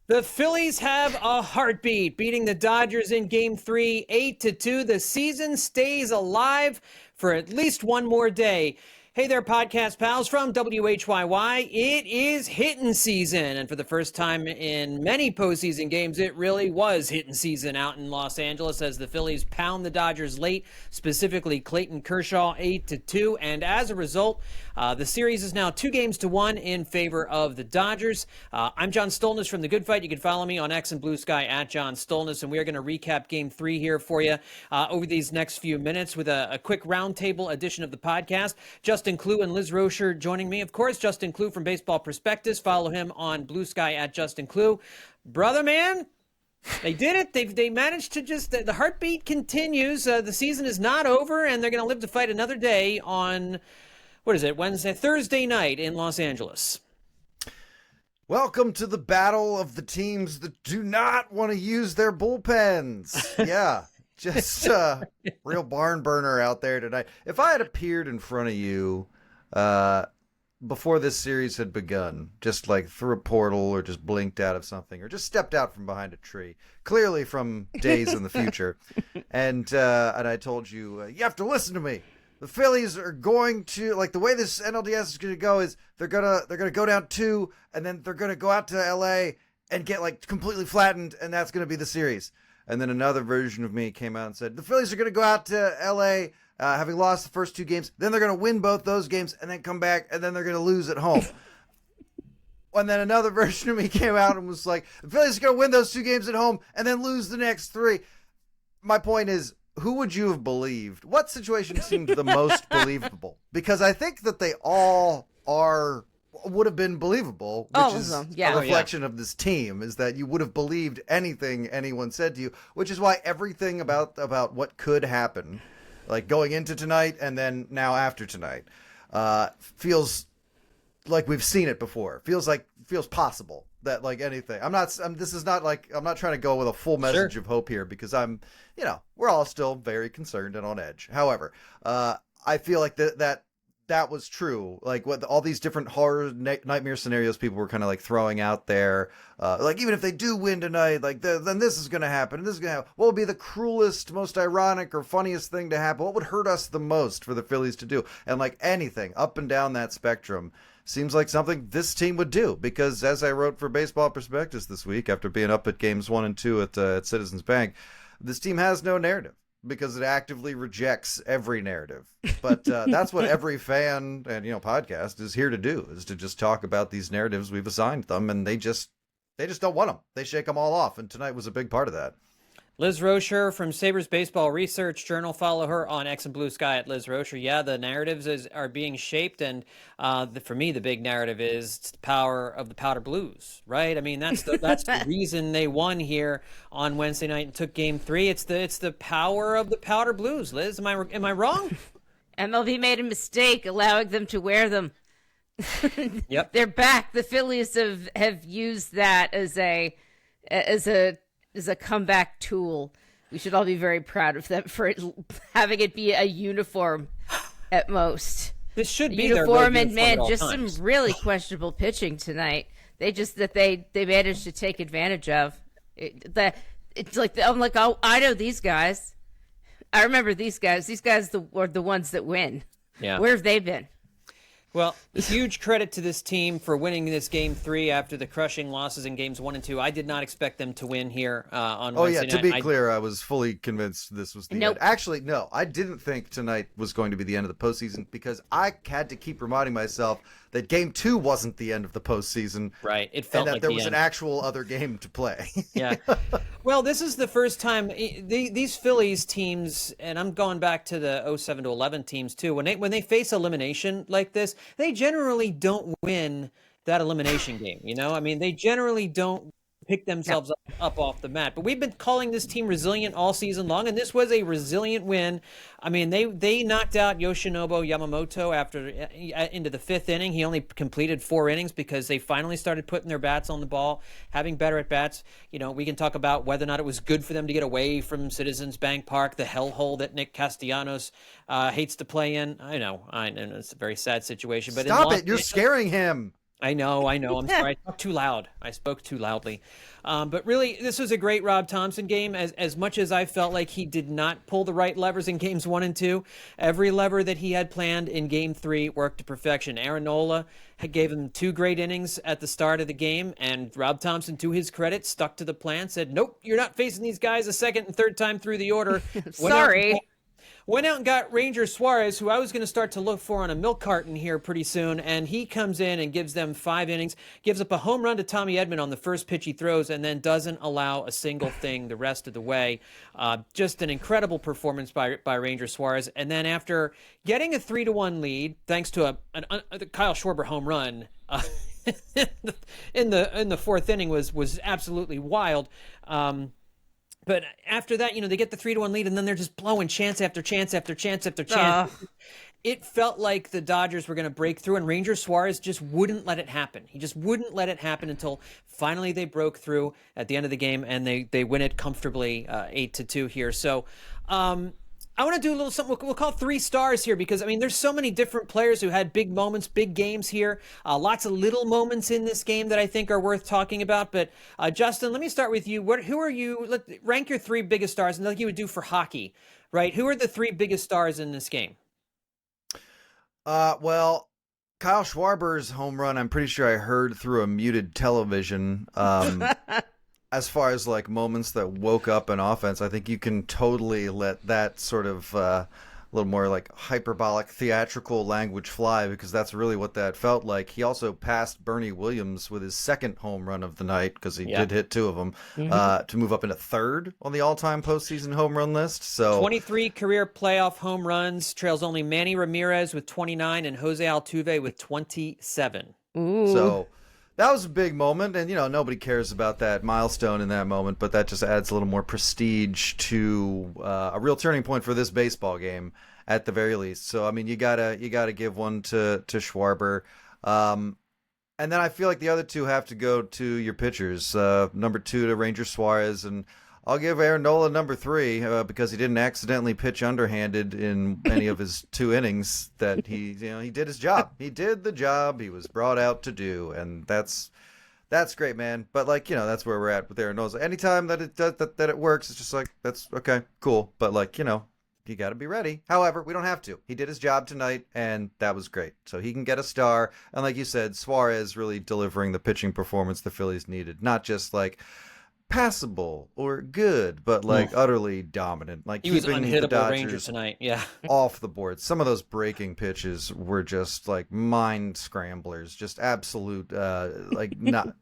The Phillies have a heartbeat, beating the Dodgers in Game 3, 8-2. The season stays alive for at least one more day. Hey there, podcast pals from WHYY. It is Hittin season, and for the first time in many postseason games, it really was Hittin season out in Los Angeles as the Phillies pound the Dodgers late, specifically Clayton Kershaw 8-2, and as a result, the series is now 2-1 in favor of the Dodgers. I'm John Stolnis from The Good Phight. You can follow me on X and Blue Sky at John Stolnis, and we are going to recap Game 3 here for you over these next few minutes with a quick roundtable edition of the podcast. Justin Klugh and Liz Roscher joining me. Of course, Justin Klugh from Baseball Prospectus. Follow him on Blue Sky at Justin Klugh. Brother, man, they did it. They managed to just, the heartbeat continues. The season is not over, and they're going to live to fight another day on, Thursday night in Los Angeles. Welcome to the battle of the teams that do not want to use their bullpens. Yeah. Just real barn burner out there tonight. If I had appeared in front of you before this series had begun, just like through a portal or just blinked out of something or just stepped out from behind a tree, clearly from days in the future, and I told you, you have to listen to me. The Phillies are going to, like, the way this NLDS is going to go is they're gonna go down 2, and then they're gonna go out to LA and get like completely flattened, and that's gonna be the series. And then another version of me came out and said, the Phillies are going to go out to L.A. Having lost the first 2 games. Then they're going to win both those games and then come back, and then they're going to lose at home. And then another version of me came out and was like, the Phillies are going to win those 2 games at home and then lose the next 3. My point is, who would you have believed? What situation seemed the most believable? Because I think that they all would have been believable, which is a reflection of this team, is that you would have believed anything anyone said to you, which is why everything about what could happen, like going into tonight and then now after tonight, feels like we've seen it before. Feels possible that, like, anything. I'm not trying to go with a full message of hope here, because we're all still very concerned and on edge. However, I feel like that was true. Like, what all these different horror nightmare scenarios people were kind of like throwing out there. Like, even if they do win tonight, like then this is going to happen. And this is going to happen. What would be the cruelest, most ironic or funniest thing to happen? What would hurt us the most for the Phillies to do? And like anything up and down that spectrum seems like something this team would do, because as I wrote for Baseball Prospectus this week, after being up at games 1 and 2 at Citizens Bank, this team has no narrative, because it actively rejects every narrative. But that's what every fan and podcast is here to do, is to just talk about these narratives we've assigned them, and they just don't want them. They shake them all off, and tonight was a big part of that. Liz Roscher from Sabres Baseball Research Journal. Follow her on X and Blue Sky at Liz Roscher. Yeah, the narratives are being shaped, and for me, the big narrative is the power of the Powder Blues, right? I mean, that's the reason they won here on Wednesday night and took Game 3. It's the power of the Powder Blues. Liz, am I wrong? MLB made a mistake allowing them to wear them. Yep, they're back. The Phillies have used that as a comeback tool. We should all be very proud of them for having it be a uniform at most. This should be uniform, their and man, just times. Some really questionable pitching tonight. They managed to take advantage of. I'm like, oh, I know these guys. I remember these guys. These guys are the ones that win. Yeah. Where have they been? Well, huge credit to this team for winning this Game 3 after the crushing losses in Games 1 and 2. I did not expect them to win here on Wednesday night. To be clear, I was fully convinced this was the end. Actually, no, I didn't think tonight was going to be the end of the postseason, because I had to keep reminding myself that Game 2 wasn't the end of the postseason. Right. It felt and that like there the was end. an actual other game to play. Yeah. Well, this is the first time these Phillies teams, and I'm going back to the 07 to 11 teams too, when they face elimination like this, they generally don't win that elimination game. I mean, they generally don't pick themselves up off the mat. But we've been calling this team resilient all season long, and this was a resilient win. I mean, they knocked out Yoshinobu Yamamoto into the 5th inning. He only completed 4 innings because they finally started putting their bats on the ball, having better at bats. We can talk about whether or not it was good for them to get away from Citizens Bank Park, the hellhole that Nick Castellanos hates to play in. I know it's a very sad situation. But Stop it! You're scaring him. I know. I'm sorry. I talked too loud. I spoke too loudly. But really, this was a great Rob Thomson game. As much as I felt like he did not pull the right levers in games 1 and 2, every lever that he had planned in game 3 worked to perfection. Aaron Nola gave him 2 great innings at the start of the game, and Rob Thomson, to his credit, stuck to the plan, said, nope, you're not facing these guys a second and third time through the order. Sorry. Went out and got Ranger Suarez, who I was going to start to look for on a milk carton here pretty soon, and he comes in and gives them 5 innings, gives up a home run to Tommy Edman on the first pitch he throws, and then doesn't allow a single thing the rest of the way. Just an incredible performance by Ranger Suarez. And then after getting a 3-1 lead, thanks to a Kyle Schwarber home run in the 4th inning was absolutely wild. But after that, they get the 3-1 lead, and then they're just blowing chance after chance after chance after chance. It felt like the Dodgers were going to break through, and Ranger Suarez just wouldn't let it happen. He just wouldn't let it happen until finally they broke through at the end of the game, and they win it comfortably 8-2 here. So I want to do a little something. We'll call 3 stars here because, there's so many different players who had big moments, big games here. Lots of little moments in this game that I think are worth talking about. But, Justin, let me start with you. Who are you? Rank your 3 biggest stars, and like you would do for hockey, right? Who are the 3 biggest stars in this game? Well, Kyle Schwarber's home run, I'm pretty sure I heard through a muted television. As far as like moments that woke up an offense, I think you can totally let that sort of a little more like hyperbolic theatrical language fly, because that's really what that felt like. He also passed Bernie Williams with his 2nd home run of the night, because he did hit 2 of them, to move up into 3rd on the all-time postseason home run list. So 23 career playoff home runs, trails only Manny Ramirez with 29 and Jose Altuve with 27. Ooh. So that was a big moment, and nobody cares about that milestone in that moment, but that just adds a little more prestige to a real turning point for this baseball game, at the very least. So you gotta give one to Schwarber, and then I feel like the other 2 have to go to your pitchers. Number 2 to Ranger Suarez, and I'll give Aaron Nola number 3 because he didn't accidentally pitch underhanded in any of his 2 innings. That he did his job. He did the job he was brought out to do, and that's great, man. But that's where we're at with Aaron Nola. Anytime that it works, it's just like, that's okay, cool. But you got to be ready. However, we don't have to. He did his job tonight, and that was great. So he can get a star. And like you said, Suarez really delivering the pitching performance the Phillies needed, not just passable or good, but utterly dominant. He was keeping unhittable the Dodgers Ranger tonight. Yeah, off the board. Some of those breaking pitches were just mind scramblers, just absolute not.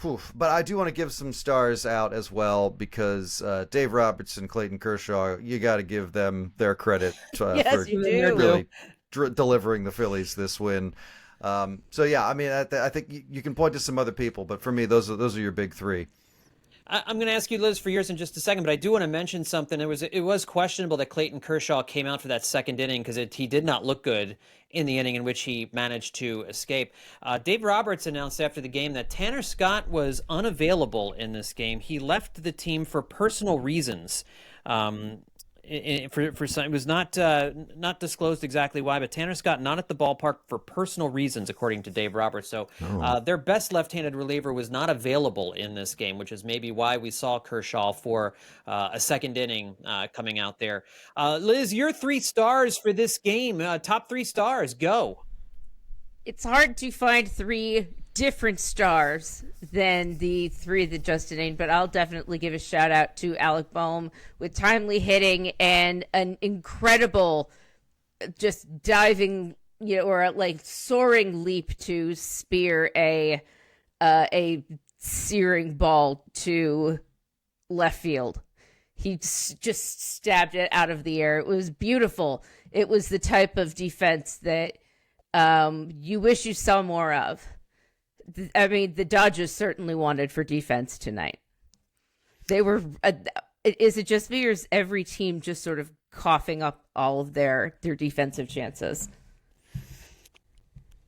But I do want to give some stars out as well, because Dave Robertson, Clayton Kershaw, you got to give them their credit Yes, for you do. really delivering the Phillies this win. So yeah, I think you can point to some other people, but for me, those are your big 3. I'm going to ask you, Liz, for yours in just a second, but I do want to mention something. It was questionable that Clayton Kershaw came out for that 2nd inning, because he did not look good in the inning in which he managed to escape. Dave Roberts announced after the game that Tanner Scott was unavailable in this game. He left the team for personal reasons. It was not disclosed exactly why, but Tanner Scott not at the ballpark for personal reasons, according to Dave Roberts. So their best left-handed reliever was not available in this game, which is maybe why we saw Kershaw for a 2nd inning coming out there. Liz, your 3 stars for this game, top 3 stars, go. It's hard to find 3 different stars than the 3 that Justin named, but I'll definitely give a shout out to Alec Boehm with timely hitting and an incredible just diving, or soaring leap to spear a searing ball to left field. He just stabbed it out of the air. It was beautiful. It was the type of defense that you wish you saw more of. The Dodgers certainly wanted for defense tonight. They were. Is it just me, or is every team just sort of coughing up all of their defensive chances?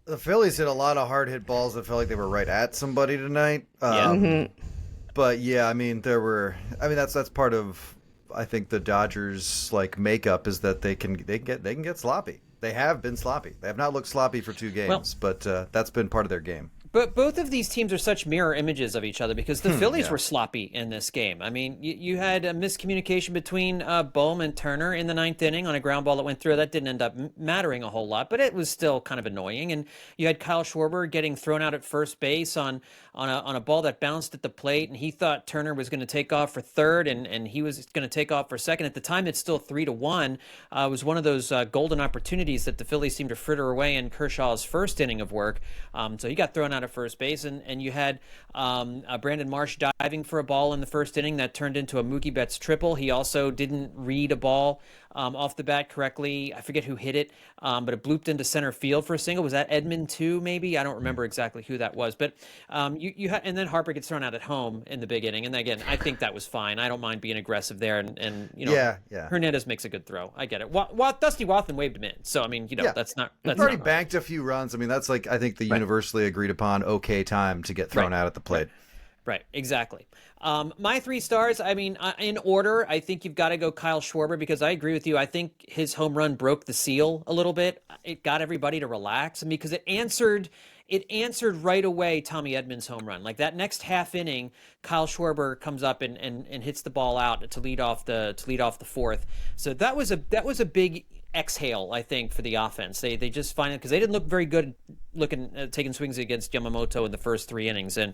The Phillies hit a lot of hard hit balls that felt like they were right at somebody tonight. But yeah, there were. That's part of, I think, the Dodgers makeup is that they can get sloppy. They have been sloppy. They have not looked sloppy for 2 games, but that's been part of their game. But both of these teams are such mirror images of each other because the Phillies were sloppy in this game. I mean, you had a miscommunication between Bohm and Turner in the 9th inning on a ground ball that went through. That didn't end up mattering a whole lot, but it was still kind of annoying. And you had Kyle Schwarber getting thrown out at first base on a ball that bounced at the plate, and he thought Turner was going to take off for third, and he was going to take off for second. At the time, it's still 3-1. It was one of those golden opportunities that the Phillies seemed to fritter away in Kershaw's first inning of work. So he got thrown out at first base, and you had Brandon Marsh diving for a ball in the first inning that turned into a Mookie Betts triple. He also didn't read a ball off the bat correctly. I forget who hit it, but it blooped into center field for a single. Was that Edmund too, maybe? I don't remember exactly who that was. But you had, and then Harper gets thrown out at home in the big inning. And again, I think that was fine. I don't mind being aggressive there. And you know, Hernandez makes a good throw. I get it. Dusty Wathan waved him in. So, I mean, you know, that's not... That's You've already not banked a few runs. I mean, that's like, I think the universally agreed upon okay time to get thrown out at the plate. Right, exactly. My 3 stars, I mean, in order, I think you've got to go Kyle Schwarber because I agree with you. I think his home run broke the seal a little bit. It got everybody to relax, because it answered right away Tommy Edman's home run. Like that next half inning, Kyle Schwarber comes up and hits the ball out to lead off the 4th. So that was a big exhale, I think, for the offense. They just find it because they didn't look very good taking swings against Yamamoto in the first 3 innings, and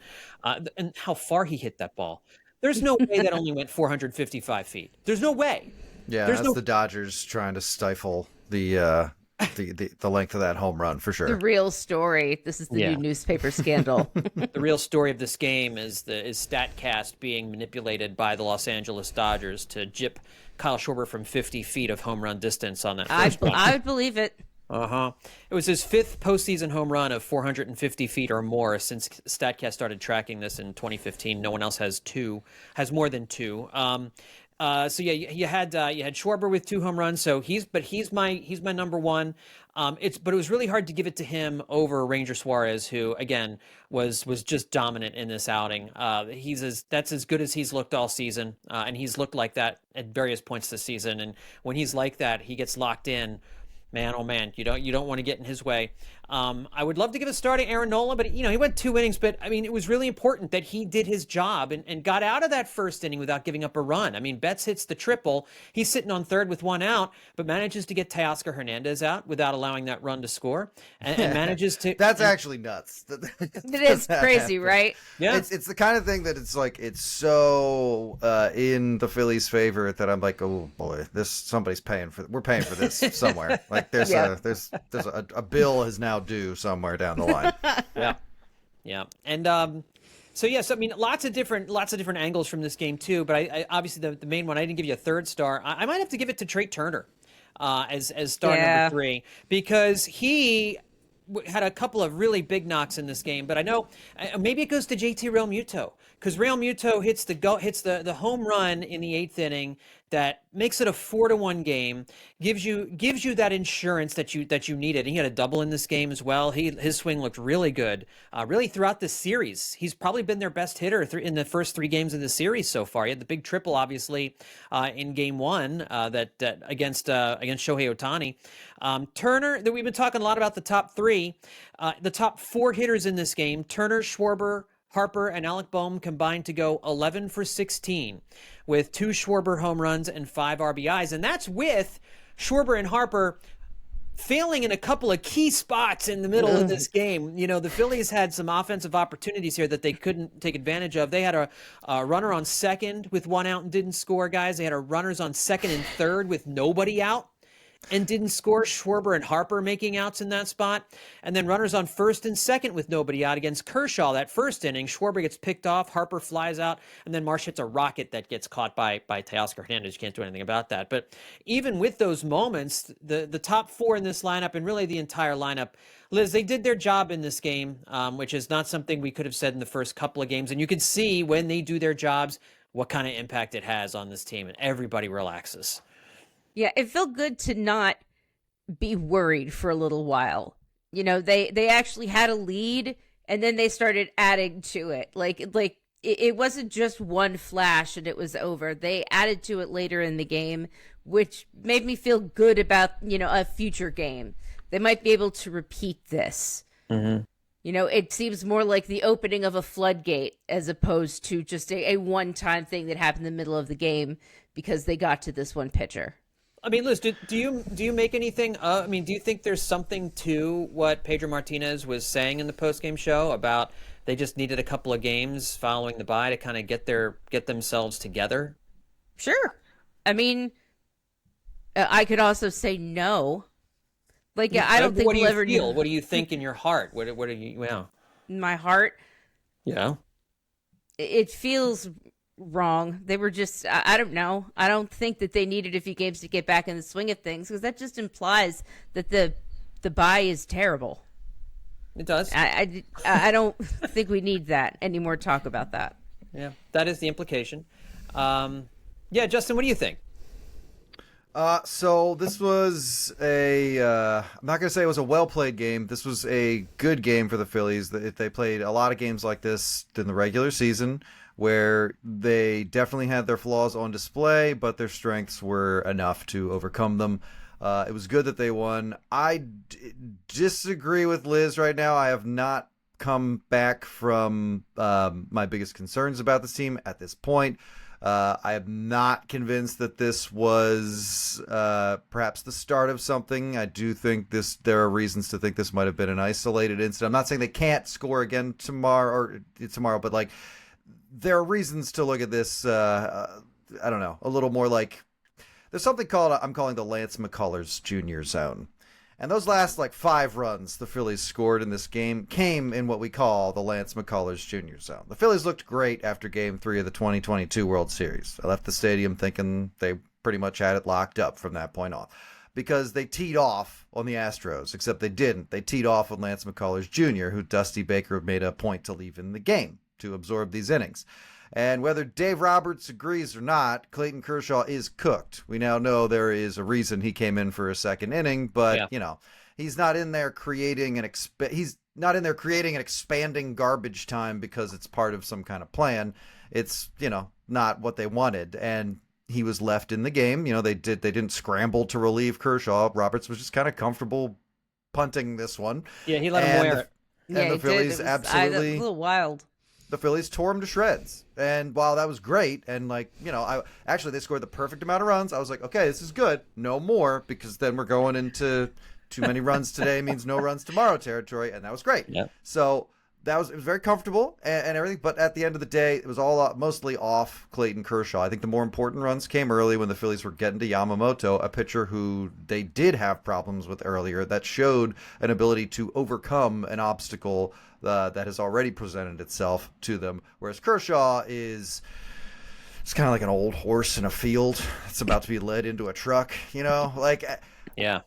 how far he hit that ball. There's no way that only went 455 feet. There's no way. Yeah, that's the Dodgers trying to stifle the length of that home run for sure. The real story. This is the new newspaper scandal. The real story of this game is StatCast being manipulated by the Los Angeles Dodgers to jip Kyle Schwarber from 50 feet of home run distance on that first one. I would believe it. It was his 5th postseason home run of 450 feet or more since StatCast started tracking this in 2015. No one else has more than 2. So yeah, you had Schwarber with 2 home runs. So he's my number 1. But it was really hard to give it to him over Ranger Suarez, who again was just dominant in this outing. That's as good as he's looked all season, and he's looked like that at various points this season. And when he's like that, he gets locked in. Man, oh man, you don't want to get in his way. I would love to give a star to Aaron Nola, but he went 2 innings. But I mean, it was really important that he did his job and got out of that first inning without giving up a run. I mean, Betts hits the triple. He's sitting on third with 1 out, but manages to get Teoscar Hernandez out without allowing that run to score, and manages to. That's actually nuts. It is crazy, right? Yeah, it's the kind of thing that it's like it's so in the Phillies' favor that I'm like, oh boy, we're paying for this somewhere. Like there's a bill is now due somewhere down the line. Yeah. And so yes, I mean lots of different angles from this game too. But I obviously the main one, I didn't give you a 3rd star. I might have to give it to Trey Turner as star number 3, because he had a couple of really big knocks in this game. But I know maybe it goes to JT Realmuto, because Realmuto hits the home run in the 8th inning that makes it a 4-1 game, gives you that insurance that you needed. And he had a double in this game as well. His swing looked really good, really throughout this series. He's probably been their best hitter in the first 3 games of the series so far. He had the big triple, obviously, in Game 1 that against Shohei Ohtani. Turner, that we've been talking a lot about the top 3, the top 4 hitters in this game: Turner, Schwarber, Harper, and Alec Bohm combined to go 11 for 16 with 2 Schwarber home runs and 5 RBIs. And that's with Schwarber and Harper failing in a couple of key spots in the middle of this game. The Phillies had some offensive opportunities here that they couldn't take advantage of. They had a runner on second with 1 out and didn't score, guys. They had runners on second and third with nobody out and didn't score. Schwarber and Harper making outs in that spot. And then runners on first and second with nobody out against Kershaw that first inning. Schwarber gets picked off, Harper flies out, and then Marsh hits a rocket that gets caught by Teoscar Hernandez. You can't do anything about that. But even with those moments, the top 4 in this lineup, and really the entire lineup, Liz, they did their job in this game, which is not something we could have said in the first couple of games. And you can see when they do their jobs what kind of impact it has on this team, and everybody relaxes. Yeah, it felt good to not be worried for a little while. They actually had a lead, and then they started adding to it. Like it wasn't just one flash and it was over. They added to it later in the game, which made me feel good about, a future game. They might be able to repeat this. Mm-hmm. It seems more like the opening of a floodgate as opposed to just a one-time thing that happened in the middle of the game because they got to this one pitcher. I mean, Liz, do you make anything? Do you think there's something to what Pedro Martinez was saying in the postgame show about they just needed a couple of games following the bye to kind of get themselves together? Sure. I mean, I could also say no. Like, I don't think what do we'll you ever feel? What do you think in your heart? What are you? Well, in my heart, yeah, it feels wrong. They were just, I don't know. I don't think that they needed a few games to get back in the swing of things because that just implies that the bye is terrible. It does. I don't think we need that. Any more talk about that? Yeah, that is the implication. Yeah, Justin, what do you think? So this was I'm not going to say it was a well-played game. This was a good game for the Phillies. They played a lot of games like this in the regular season where they definitely had their flaws on display, but their strengths were enough to overcome them. It was good that they won. I disagree with Liz right now. I have not come back from my biggest concerns about this team at this point. I am not convinced that this was perhaps the start of something. I do think there are reasons to think this might have been an isolated incident. I'm not saying they can't score again tomorrow, but like there are reasons to look at this, I don't know, a little more like there's something I'm calling the Lance McCullers Jr. zone. And those last 5 runs the Phillies scored in this game came in what we call the Lance McCullers Jr. zone. The Phillies looked great after Game 3 of the 2022 World Series. I left the stadium thinking they pretty much had it locked up from that point on because they teed off on the Astros, except they didn't. They teed off on Lance McCullers Jr., who Dusty Baker made a point to leave in the game to absorb these innings. And whether Dave Roberts agrees or not, Clayton Kershaw is cooked. We now know there is a reason he came in for a second inning, but he's not in there creating an expanding garbage time because it's part of some kind of plan. It's, not what they wanted. And he was left in the game. They didn't scramble to relieve Kershaw. Roberts was just kind of comfortable punting this one. Yeah, he let him wear it. And the Phillies absolutely a little wild. The Phillies tore him to shreds. And while that was great, and they scored the perfect amount of runs, I was like, okay, this is good. No more, because then we're going into too many runs today means no runs tomorrow territory, and that was great. Yeah. So it was very comfortable and everything, but at the end of the day, it was all mostly off Clayton Kershaw. I think the more important runs came early when the Phillies were getting to Yamamoto, a pitcher who they did have problems with earlier that showed an ability to overcome an obstacle that has already presented itself to them, whereas Kershaw it's kind of like an old horse in a field. It's about to be led into a truck, Yeah.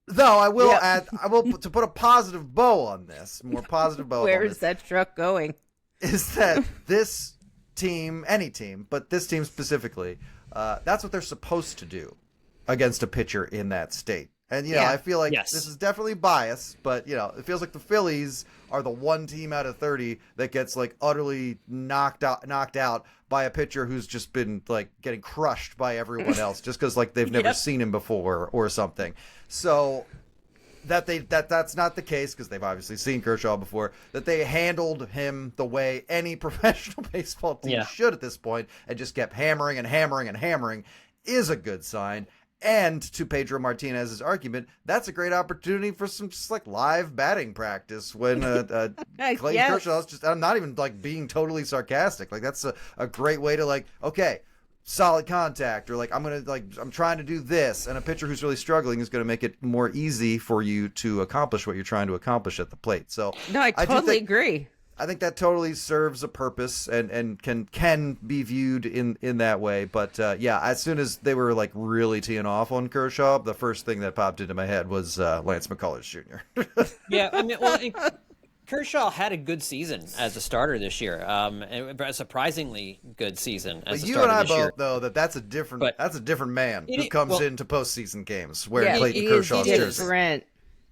Though I will add, to put a positive bow on this, more positive bow. Where is that truck going? Is that this team, any team, but this team specifically, that's what they're supposed to do against a pitcher in that state. And, I feel like this is definitely bias, but, it feels like the Phillies are the one team out of 30 that gets, utterly knocked out by a pitcher who's just been, getting crushed by everyone else just because, they've never seen him before or something. So that's not the case because they've obviously seen Kershaw before, that they handled him the way any professional baseball team should at this point and just kept hammering and hammering and hammering is a good sign. And to Pedro Martinez's argument, that's a great opportunity for some just live batting practice when Clayton Kershaw's just, I'm not even being totally sarcastic. That's a great way to okay, solid contact, or I'm trying to do this. And a pitcher who's really struggling is going to make it more easy for you to accomplish what you're trying to accomplish at the plate. So no, I totally agree. I think that totally serves a purpose and can be viewed in that way. But as soon as they were really teeing off on Kershaw, the first thing that popped into my head was Lance McCullers Jr. Yeah, Kershaw had a good season as a starter this year, a surprisingly good season as a starter this year. You and I both know that's a different man who comes into postseason games wearing Clayton Kershaw's jersey. Different.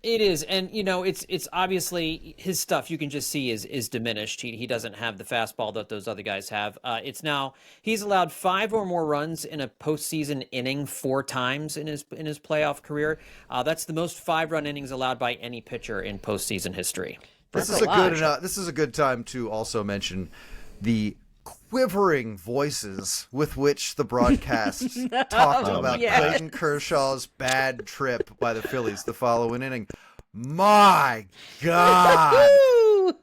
It is, and it's obviously his stuff. You can just see is diminished. He doesn't have the fastball that those other guys have. It's now he's allowed 5 or more runs in a postseason inning 4 times in his playoff career. That's the most 5-run innings allowed by any pitcher in postseason history. This is a good time to also mention the quivering voices with which the broadcast talked about Clayton Kershaw's bad trip by the Phillies the following inning. My God.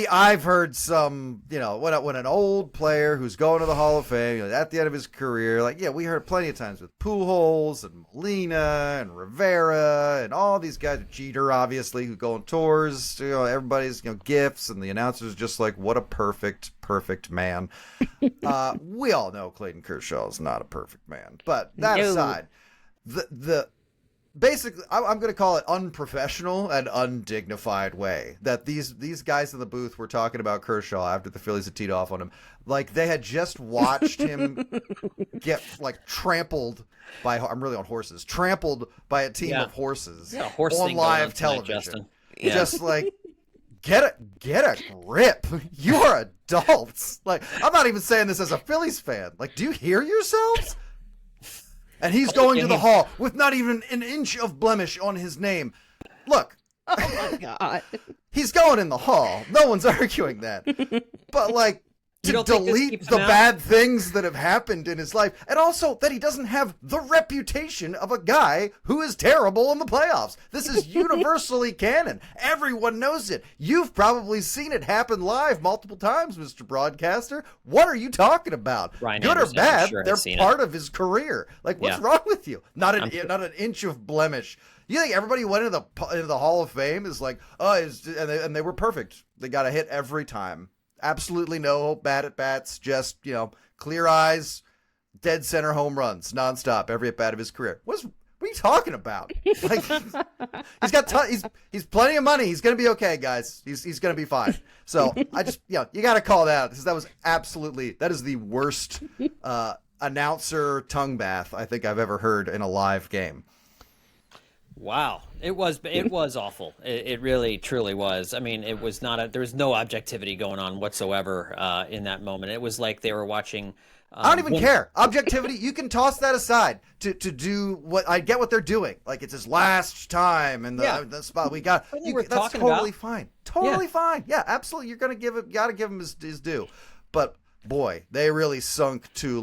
I've heard some, when an old player who's going to the Hall of Fame at the end of his career, we heard plenty of times with Pujols and Molina and Rivera and all these guys, Jeter obviously, who go on tours, everybody's gifts, and the announcer's just like, what a perfect man. We all know Clayton Kershaw is not a perfect man, but that aside, basically, I'm going to call it unprofessional and undignified way that these guys in the booth were talking about Kershaw after the Phillies had teed off on him. Like they had just watched him get trampled by, I'm really on horses, trampled by a team of horses on live television. Just like, get a grip. You are adults. I'm not even saying this as a Phillies fan. Do you hear yourselves? And he's going to the Hall with not even an inch of blemish on his name. Look. Oh, my God. He's going in the Hall. No one's arguing that. But, to delete the bad things that have happened in his life, and also that he doesn't have the reputation of a guy who is terrible in the playoffs. This is universally canon. Everyone knows it. You've probably seen it happen live multiple times, Mr. Broadcaster. What are you talking about? Ryan Good Anderson, or bad, sure they're part of his career. What's wrong with you? Not an inch of blemish. You think everybody who went into the Hall of Fame is and they were perfect. They got a hit every time. Absolutely no bad at bats, just, clear eyes, dead center home runs, nonstop, every at bat of his career. What are you talking about? He's got he's plenty of money. He's going to be okay, guys. He's going to be fine. So I just, you got to call that out because that is the worst announcer tongue bath I think I've ever heard in a live game. Wow. It was awful. It really, truly was. I mean, there was no objectivity going on whatsoever in that moment. It was like they were watching. I don't even care. Objectivity, you can toss that aside to do what I get what they're doing. It's his last time in the spot we got. That's totally fine. Totally fine. Yeah, absolutely. You're going to got to give him his due. But boy, they really sunk to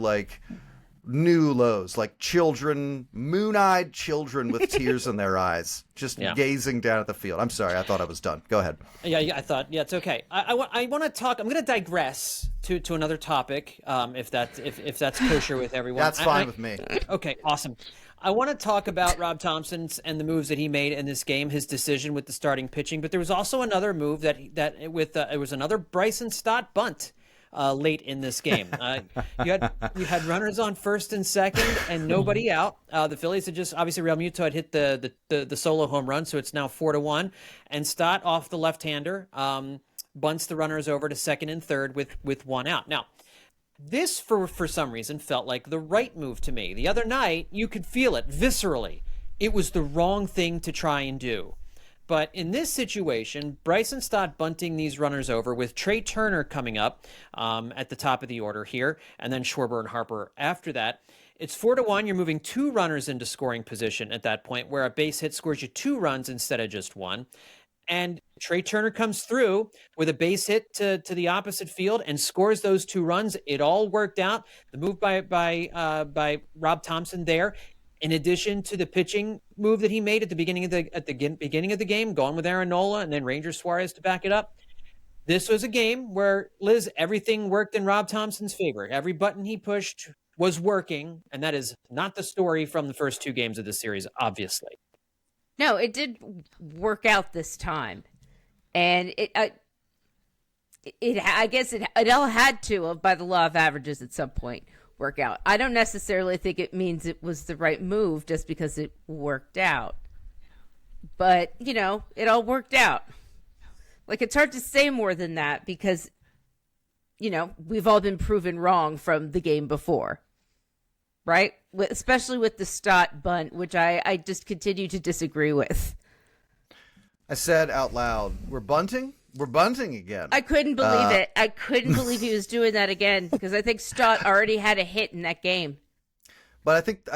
new lows, like children, moon-eyed children with tears in their eyes, just gazing down at the field. I'm sorry, I thought I was done. Go ahead. Yeah, I thought, it's okay. I want to talk. I'm going to digress to another topic, if that's kosher with everyone. That's fine with me. Okay, awesome. I want to talk about Rob Thomson's and the moves that he made in this game, his decision with the starting pitching, but there was also another move it was another Bryson Stott bunt. Late in this game. You had runners on first and second and nobody out. The Phillies had just, obviously Real Muto had hit the solo home run, so it's now 4-1. And Stott off the left-hander bunts the runners over to second and third with one out. Now, this for some reason felt like the right move to me. The other night, you could feel it viscerally. It was the wrong thing to try and do. But in this situation, Bryson Stott bunting these runners over with Trey Turner coming up at the top of the order here, and then Schwarber and Harper after that. It's 4-1. You're moving 2 runners into scoring position at that point, where a base hit scores you 2 runs instead of just 1. And Trey Turner comes through with a base hit to the opposite field and scores those 2 runs. It all worked out. The move by Rob Thomson there, in addition to the pitching move that he made at the beginning of the game, going with Aaron Nola and then Ranger Suarez to back it up. This was a game where, Liz, everything worked in Rob Thomson's favor. Every button he pushed was working, and that is not the story from the first 2 games of the series, obviously. No, it did work out this time, and I guess it all had to, by the law of averages, at some point work out. I don't necessarily think it means it was the right move just because it worked out, but it all worked out. It's hard to say more than that because we've all been proven wrong from the game before, right? Especially with the Stott bunt, which I just continue to disagree with. I said out loud, we're bunting? We're bunting again. I couldn't believe it. I couldn't believe he was doing that again because I think Stott already had a hit in that game. But I think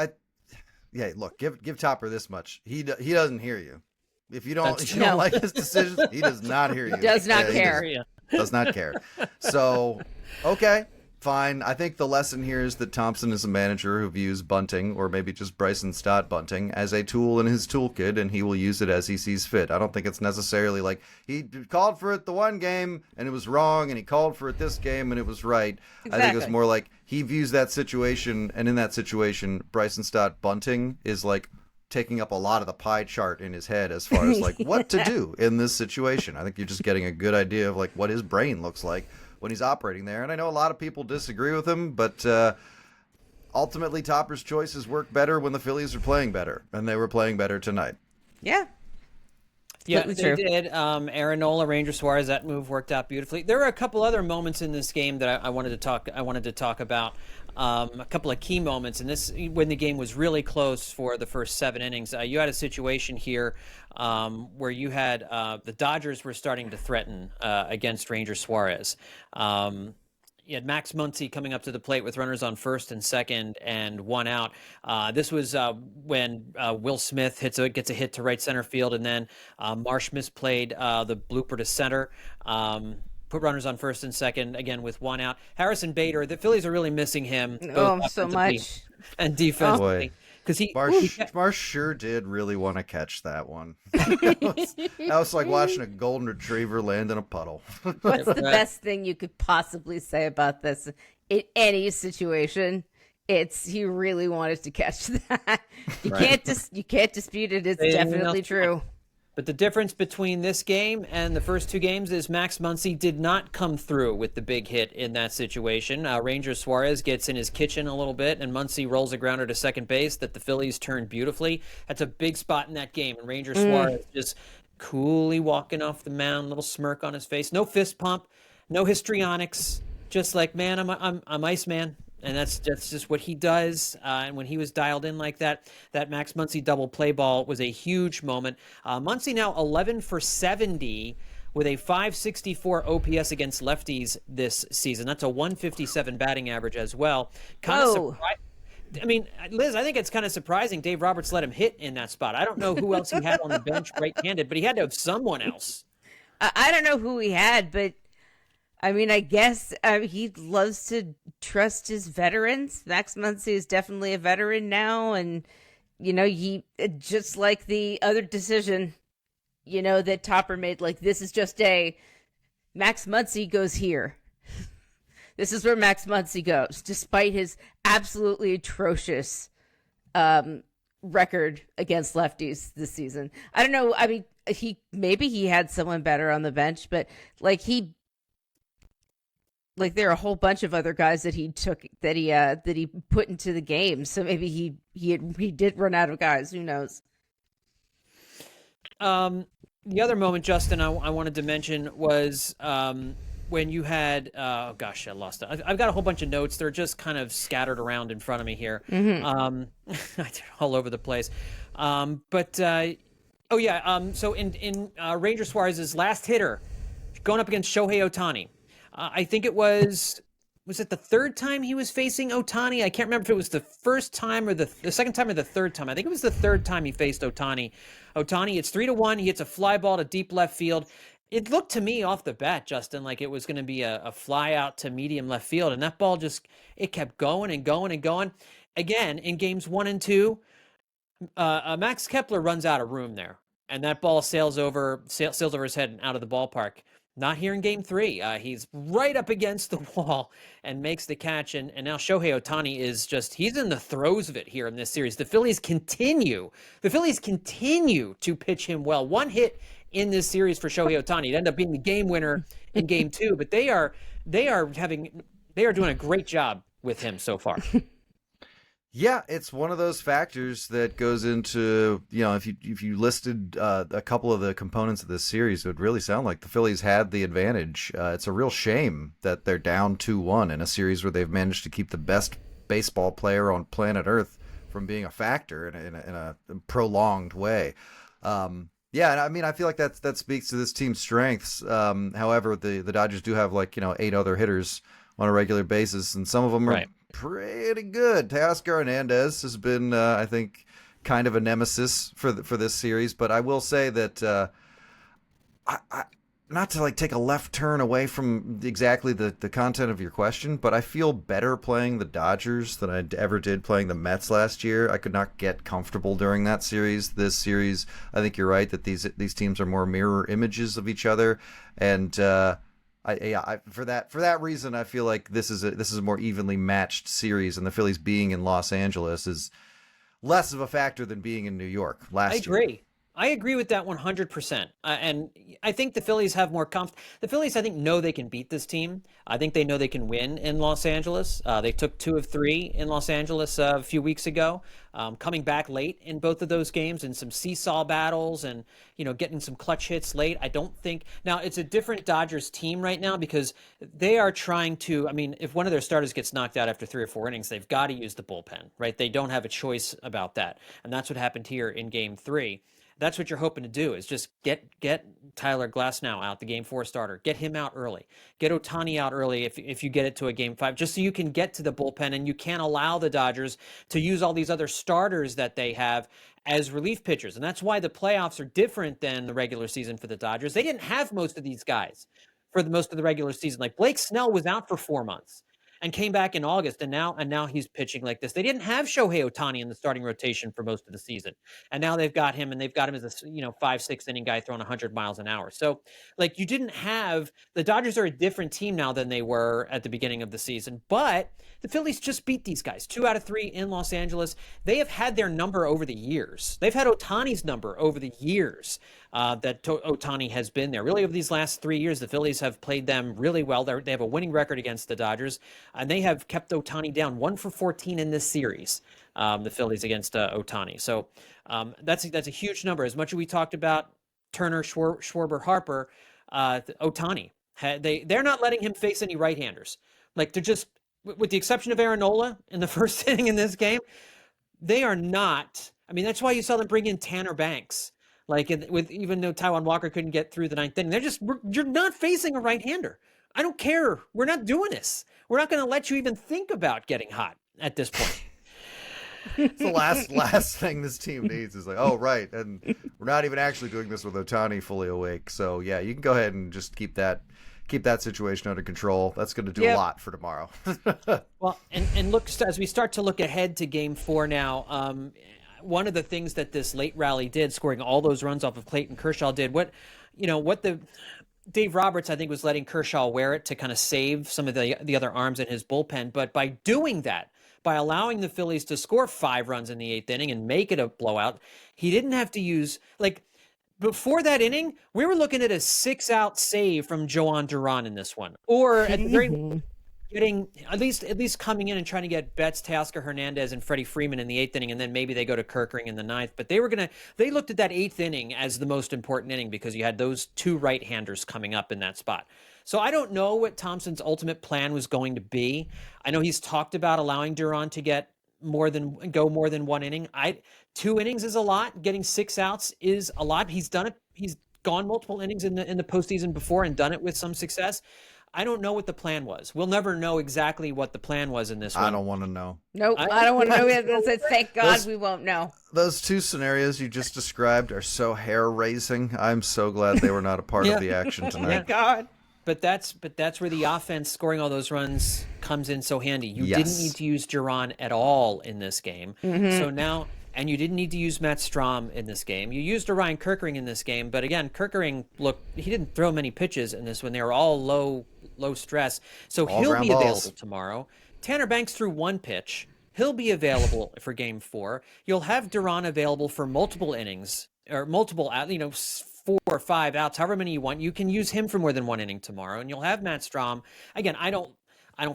look, give Topper this much. He doesn't hear you. If you don't like his decisions, he does not hear you. Does not care. Does not care. So, okay, fine. I think the lesson here is that Thomson is a manager who views bunting, or maybe just Bryson Stott bunting, as a tool in his toolkit, and he will use it as he sees fit. I don't think it's necessarily like he called for it the one game and it was wrong, and he called for it this game and it was right. Exactly. I think it's more like he views that situation, and in that situation, Bryson Stott bunting is like taking up a lot of the pie chart in his head as far as like what to do in this situation. I think you're just getting a good idea of like what his brain looks like when he's operating there. And I know a lot of people disagree with him, but ultimately Topper's choices work better when the Phillies are playing better, and they were playing better tonight. Yeah. Yeah, they did. Aaron Nola, Ranger Suarez, that move worked out beautifully. There were a couple other moments in this game that I wanted to talk about. A couple of key moments, and this when the game was really close for the first 7 innings. You had a situation here where you had the Dodgers were starting to threaten against Ranger Suarez. You had Max Muncy coming up to the plate with runners on first and second and 1 out. This was when Will Smith gets a hit to right center field, and then Marsh misplayed the blooper to center. Put runners on first and second, again with 1 out. Harrison Bader, the Phillies are really missing him. So much. And defensively. Because Marsh sure did really want to catch that one. that was like watching a golden retriever land in a puddle. What's the best thing you could possibly say about this? In any situation, it's he really wanted to catch that. You can't dispute it. It's definitely true. But the difference between this game and the first 2 games is Max Muncy did not come through with the big hit in that situation. Ranger Suarez gets in his kitchen a little bit, and Muncy rolls a grounder to second base that the Phillies turned beautifully. That's a big spot in that game, and Ranger Suarez just coolly walking off the mound, little smirk on his face, no fist pump, no histrionics, just like, man, I'm Iceman. And that's just what he does. And when he was dialed in like that Max Muncy double play ball was a huge moment. Muncy now 11 for 70 with a 564 OPS against lefties this season. That's a 157 batting average as well. I mean, Liz, I think it's kind of surprising Dave Roberts let him hit in that spot. I don't know who else he had on the bench right-handed, but he had to have someone else. I don't know who he had, but I mean, I guess he loves to trust his veterans. Max Muncy is definitely a veteran now, and he just like the other decision, that Topper made. Like, this is just Max Muncy goes here. This is where Max Muncy goes, despite his absolutely atrocious record against lefties this season. I don't know. I mean, maybe he had someone better on the bench, but there are a whole bunch of other guys that he put into the game. So maybe he did run out of guys. Who knows? The other moment, Justin, I wanted to mention was when you had I lost it. I've got a whole bunch of notes. They're just kind of scattered around in front of me here, all over the place. So in Ranger Suarez's last hitter, going up against Shohei Ohtani. I think it was it the third time he was facing Ohtani? I can't remember if it was the first time or the second time or the third time. I think it was the third time he faced Ohtani. Ohtani, it's 3-1. He hits a fly ball to deep left field. It looked to me off the bat, Justin, like it was going to be a fly out to medium left field. And that ball it kept going and going and going. Again, in games 1 and 2, Max Kepler runs out of room there. And that ball sails over his head and out of the ballpark. Not here in game 3. He's right up against the wall and makes the catch. And now Shohei Ohtani is he's in the throes of it here in this series. The Phillies continue to pitch him well. 1 hit in this series for Shohei Ohtani. It ended up being the game winner in game 2, but they are doing a great job with him so far. Yeah, it's one of those factors that goes into, if you listed a couple of the components of this series, it would really sound like the Phillies had the advantage. It's a real shame that they're down 2-1 in a series where they've managed to keep the best baseball player on planet Earth from being a factor in a prolonged way. Yeah, and I mean, I feel like that speaks to this team's strengths. However, the Dodgers do have 8 other hitters on a regular basis, and some of them are pretty good. Teoscar Hernandez has been, I think, kind of a nemesis for this series. But I will say that I not to take a left turn away from exactly the content of your question, but I feel better playing the Dodgers than I ever did playing the Mets last year. I could not get comfortable during that series. This series, I think you're right that these teams are more mirror images of each other, and for that reason, I feel like this is a more evenly matched series, and the Phillies being in Los Angeles is less of a factor than being in New York last year. I agree. I agree with that 100%. And I think the Phillies have more confidence. The Phillies, I think, know they can beat this team. I think they know they can win in Los Angeles. They took 2 of 3 in Los Angeles a few weeks ago, coming back late in both of those games and some seesaw battles and, getting some clutch hits late. I don't think now it's a different Dodgers team right now because they are trying to, if one of their starters gets knocked out after 3 or 4 innings, they've got to use the bullpen, right? They don't have a choice about that. And that's what happened here in Game 3. That's what you're hoping to do is just get Tyler Glasnow out, the Game 4 starter. Get him out early. Get Ohtani out early if you get it to a Game 5, just so you can get to the bullpen and you can't allow the Dodgers to use all these other starters that they have as relief pitchers. And that's why the playoffs are different than the regular season for the Dodgers. They didn't have most of these guys for most of the regular season. Like Blake Snell was out for 4 months and came back in August, and now he's pitching like this. They didn't have Shohei Ohtani in the starting rotation for most of the season, and now they've got him, and they've got him as a 5-6 inning guy throwing 100 miles an hour. So, you didn't have the Dodgers are a different team now than they were at the beginning of the season. But the Phillies just beat these guys 2 out of 3 in Los Angeles. They have had their number over the years. They've had Ohtani's number over the years that Ohtani has been there. Really, over these last 3 years, the Phillies have played them really well. They have a winning record against the Dodgers. And they have kept Ohtani down 1 for 14 in this series, the Phillies against Ohtani. So that's a huge number. As much as we talked about Turner, Schwarber, Harper, Ohtani, they're not letting him face any right-handers. They're just, with the exception of Aaron Nola in the first inning in this game, they are not. That's why you saw them bring in Tanner Banks. Even though Taijuan Walker couldn't get through the 9th inning, you're not facing a right-hander. I don't care. We're not doing this. We're not going to let you even think about getting hot at this point. It's the last thing this team needs is right, and we're not even actually doing this with Ohtani fully awake. So yeah, you can go ahead and just keep that situation under control. That's going to do a lot for tomorrow. Well, and look, as we start to look ahead to Game 4 now, one of the things that this late rally did, scoring all those runs off of Clayton Kershaw, did what the Dave Roberts, I think, was letting Kershaw wear it to kind of save some of the other arms in his bullpen. But by doing that, by allowing the Phillies to score 5 runs in the 8th inning and make it a blowout, he didn't have to use, before that inning, we were looking at a 6-out save from Joan Duran in this one. Or at the very getting at least coming in and trying to get Betts, Teoscar Hernandez, and Freddie Freeman in the 8th inning, and then maybe they go to Kerkering in the 9th. But they looked at that 8th inning as the most important inning because you had those 2 right-handers coming up in that spot. So I don't know what Thomson's ultimate plan was going to be. I know he's talked about allowing Duran to go more than 1 inning. 2 innings is a lot. Getting 6 outs is a lot. He's done it. He's gone multiple innings in the postseason before and done it with some success. I don't know what the plan was. We'll never know exactly what the plan was in this one. I don't want to know. Nope, I don't want to know. Thank God we won't know. Those 2 scenarios you just described are so hair-raising. I'm so glad they were not a part of the action tonight. Thank God. But that's where the offense scoring all those runs comes in so handy. You didn't need to use Duran at all in this game. Mm-hmm. So now, and you didn't need to use Matt Strahm in this game. You used Orion Kerkering in this game, but again, Kerkering, he didn't throw many pitches in this one. They were all low stress. So he'll be available tomorrow. Tanner Banks threw 1 pitch. He'll be available for Game 4. You'll have Duran available for multiple innings or multiple, 4 or 5 outs, however many you want. You can use him for more than 1 inning tomorrow, and you'll have Matt Strahm. Again, I don't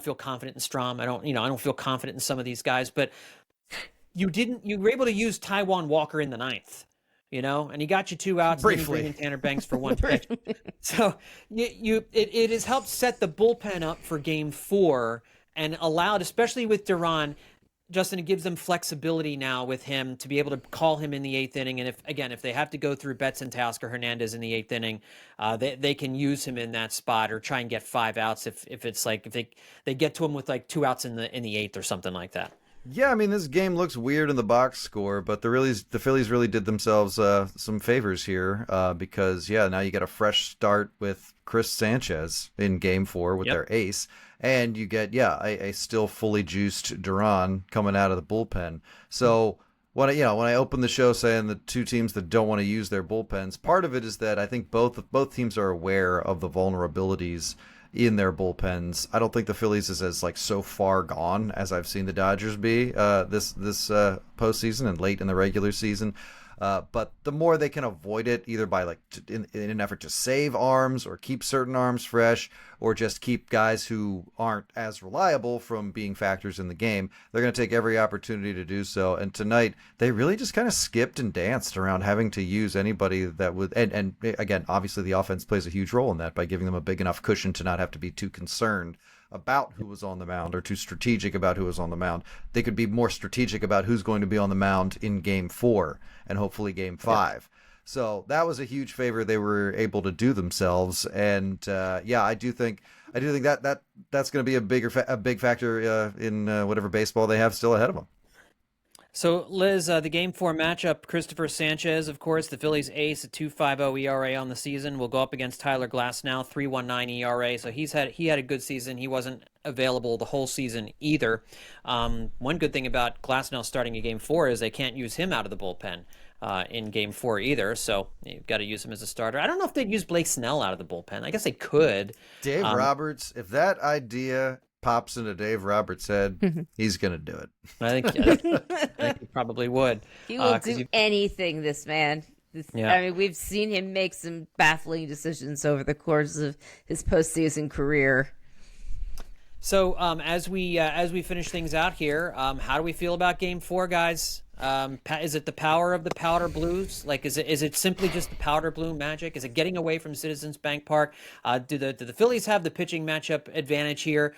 feel confident in Strahm. I don't feel confident in some of these guys, but you were able to use Taijuan Walker in the 9th, and he got you 2 outs. Briefly. And Tanner Banks for 1 pitch. So it has helped set the bullpen up for Game 4 and allowed, especially with Duran, Justin, it gives them flexibility now with him to be able to call him in the 8th inning. And if they have to go through Betts and Tasker Hernandez in the 8th inning, they can use him in that spot or try and get 5 outs if it's like if they get to him with like 2 outs in the 8th or something like that. Yeah, I mean, this game looks weird in the box score, but the Phillies really did themselves some favors here because, now you get a fresh start with Chris Sanchez in Game 4 with their ace, and you get, a still fully juiced Duran coming out of the bullpen. So when I opened the show saying the two teams that don't want to use their bullpens, part of it is that I think both teams are aware of the vulnerabilities in their bullpens. I don't think the Phillies is as so far gone as I've seen the Dodgers be this postseason and late in the regular season. But the more they can avoid it, either by in an effort to save arms or keep certain arms fresh, or just keep guys who aren't as reliable from being factors in the game, they're going to take every opportunity to do so. And tonight, they really just kind of skipped and danced around having to use anybody that would. And again, obviously, the offense plays a huge role in that by giving them a big enough cushion to not have to be too concerned about who was on the mound or too strategic about who was on the mound. They could be more strategic about who's going to be on the mound in Game 4 and hopefully Game 5. So that was a huge favor they were able to do themselves. And I do think that's going to be a big factor in whatever baseball they have still ahead of them. So, Liz, the Game 4 matchup, Christopher Sanchez, of course, the Phillies ace, a 2.50 ERA on the season, will go up against Tyler Glasnow, 3.19 ERA. So he had a good season. He wasn't available the whole season either. One good thing about Glasnow starting in Game 4 is they can't use him out of the bullpen in Game 4 either. So you've got to use him as a starter. I don't know if they'd use Blake Snell out of the bullpen. I guess they could. Dave Roberts, if that idea pops into Dave Roberts' head, he's going to do it. I think he probably would. He will do anything, this man. I mean, we've seen him make some baffling decisions over the course of his postseason career. So as we finish things out here, how do we feel about Game 4, guys? Is it the power of the powder blues? Is it simply just the powder blue magic? Is it getting away from Citizens Bank Park? Do the Phillies have the pitching matchup advantage here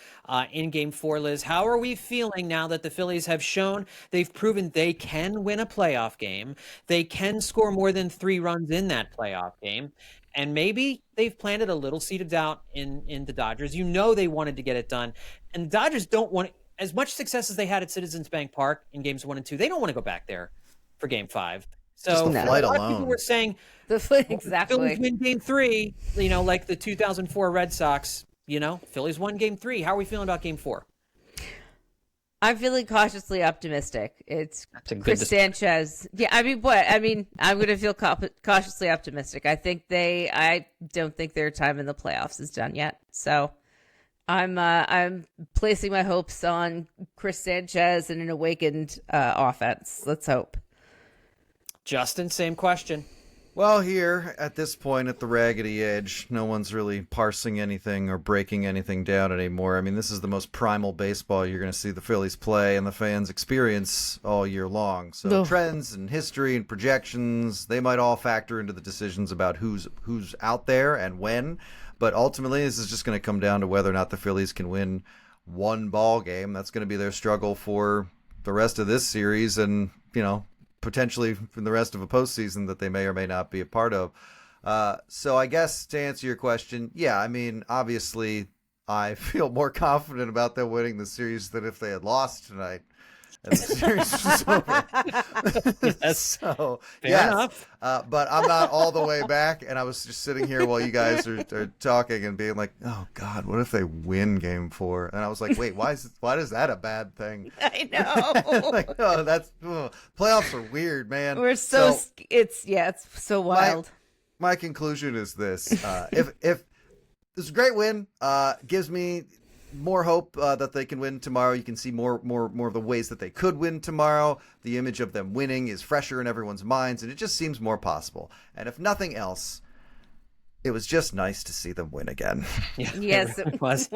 in Game 4, Liz? How are we feeling now that the Phillies have shown they've proven they can win a playoff game? They can score more than 3 runs in that playoff game. And maybe they've planted a little seed of doubt in the Dodgers. They wanted to get it done. And the Dodgers don't want as much success as they had at Citizens Bank Park in Games 1 and 2. They don't want to go back there for Game 5. So just the flight a lot alone. of people were saying exactly. Phillies win Game 3, like the 2004 Red Sox. Phillies won Game 3. How are we feeling about Game 4? I'm feeling cautiously optimistic. It's Chris Sanchez. Yeah, I'm going to feel cautiously optimistic. I don't think their time in the playoffs is done yet. So I'm placing my hopes on Chris Sanchez and an awakened offense. Let's hope. Justin, same question. Well, here, at this point, at the raggedy edge, no one's really parsing anything or breaking anything down anymore. I mean, this is the most primal baseball you're going to see the Phillies play and the fans experience all year long. So trends and history and projections, they might all factor into the decisions about who's out there and when. But ultimately, this is just going to come down to whether or not the Phillies can win one ball game. That's going to be their struggle for the rest of this series and, potentially from the rest of a postseason that they may or may not be a part of. So I guess to answer your question, obviously I feel more confident about them winning the series than if they had lost tonight and the series was over. Yes. So, Fair enough. But I'm not all the way back, and I was just sitting here while you guys are talking and being like, oh God, what if they win Game 4? And I was like, wait, why is that a bad thing? I know. Playoffs are weird, man. It's so wild. My conclusion is this: if this is a great win, gives me more hope that they can win tomorrow. You can see more of the ways that they could win tomorrow. The image of them winning is fresher in everyone's minds, and it just seems more possible. And if nothing else, it was just nice to see them win again. Yes, it was.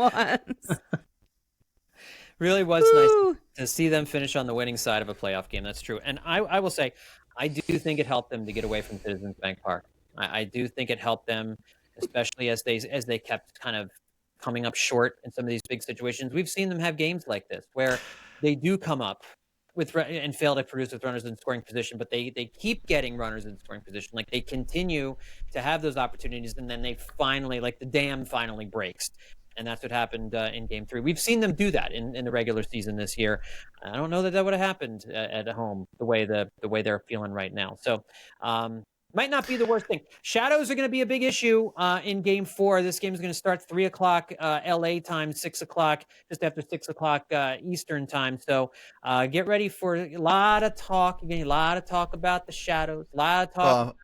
Really was nice to see them finish on the winning side of a playoff game. That's true. And I will say, I do think it helped them to get away from Citizens Bank Park. I do think it helped them, especially as they kept kind of coming up short in some of these big situations. We've seen them have games like this where they do come up and fail to produce with runners in scoring position, but they keep getting runners in scoring position. Like they continue to have those opportunities, and then they finally, like the dam finally breaks. And that's what happened in Game 3. We've seen them do that in the regular season this year. I don't know that would have happened at home the way they're feeling right now. So might not be the worst thing. Shadows are going to be a big issue in Game 4. This game is going to start 3 o'clock LA time, 6 o'clock, just after 6 o'clock Eastern time. So get ready for a lot of talk. Again, a lot of talk about the Shadows. A lot of talk.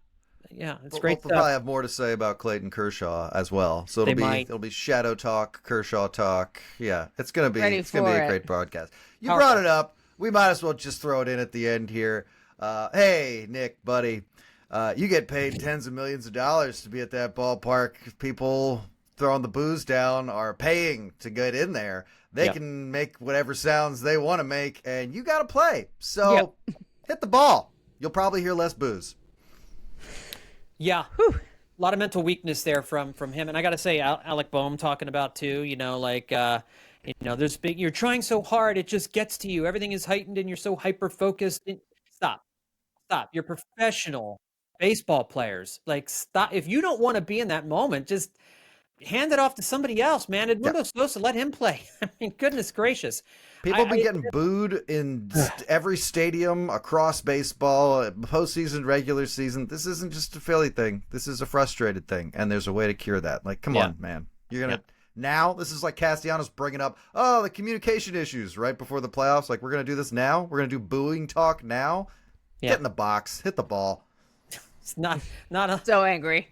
Yeah, it's great. We'll probably have more to say about Clayton Kershaw as well. So it'll be Shadow talk, Kershaw talk. Yeah, it's gonna be a great broadcast. You brought it up. We might as well just throw it in at the end here. Hey, Nick, buddy, you get paid tens of millions of dollars to be at that ballpark. People throwing the booze down are paying to get in there. They can make whatever sounds they want to make, and you got to play. So hit the ball. You'll probably hear less booze. Yeah. Whew. A lot of mental weakness there from him. And I got to say, Alec Boehm talking about too, there's big, you're trying so hard. It just gets to you. Everything is heightened and you're so hyper-focused. Stop. You're professional baseball players. Like, stop. If you don't want to be in that moment, just hand it off to somebody else, man. Edmundo's supposed to let him play. I mean, goodness gracious. People have been getting booed in every stadium across baseball, postseason, regular season. This isn't just a Philly thing. This is a frustrated thing, and there's a way to cure that. Like, come on, man. You're going to now? This is like Castellanos bringing up, the communication issues right before the playoffs. Like, we're going to do this now? We're going to do booing talk now? Yeah. Get in the box. Hit the ball. It's not a... So angry.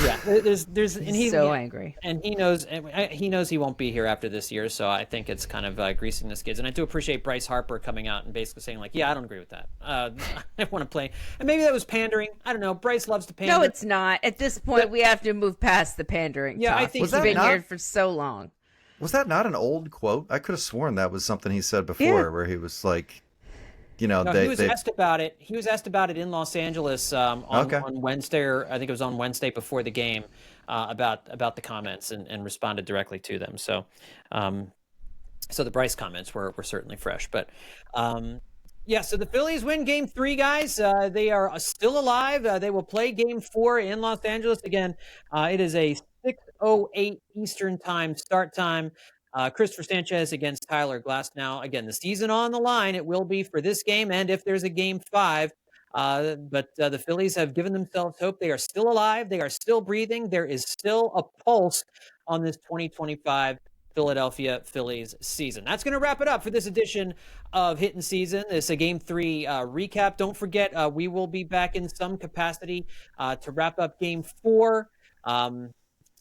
Yeah, there's and he's so angry, and he knows he won't be here after this year. So I think it's kind of greasing the skids. And I do appreciate Bryce Harper coming out and basically saying like, yeah, I don't agree with that. I want to play, and maybe that was pandering. I don't know. Bryce loves to pander. No, it's not. At this point, we have to move past the pandering. Yeah, talk. I think he's been here for so long. Was that not an old quote? I could have sworn that was something he said before, where he was like. He was asked about it. He was asked about it in Los Angeles on Wednesday, or I think it was on Wednesday before the game, about the comments and responded directly to them. So, so the Bryce comments were certainly fresh. But so the Phillies win Game 3, guys. They are still alive. They will play Game 4 in Los Angeles again. It is a 6:08 Eastern time start time. Christopher Sanchez against Tyler Glasnow. Again, the season on the line. It will be for this game and if there's a Game 5. But the Phillies have given themselves hope. They are still alive. They are still breathing. There is still a pulse on this 2025 Philadelphia Phillies season. That's going to wrap it up for this edition of Hittin' Season. This is a Game 3 recap. Don't forget, we will be back in some capacity to wrap up Game 4.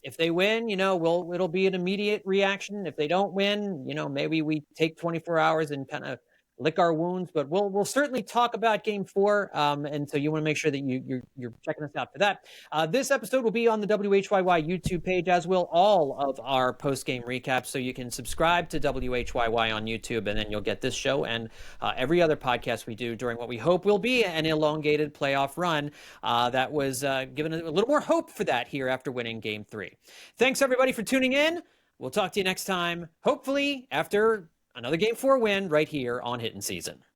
If they win, it'll be an immediate reaction. If they don't win, maybe we take 24 hours and kind of lick our wounds. But we'll certainly talk about Game 4. And so you want to make sure that you're checking us out for that. This episode will be on the WHYY YouTube page, as will all of our post-game recaps. So you can subscribe to WHYY on YouTube, and then you'll get this show and every other podcast we do during what we hope will be an elongated playoff run. That was given a little more hope for that here after winning Game 3. Thanks, everybody, for tuning in. We'll talk to you next time, hopefully after another Game 4 win right here on Hittin' Season.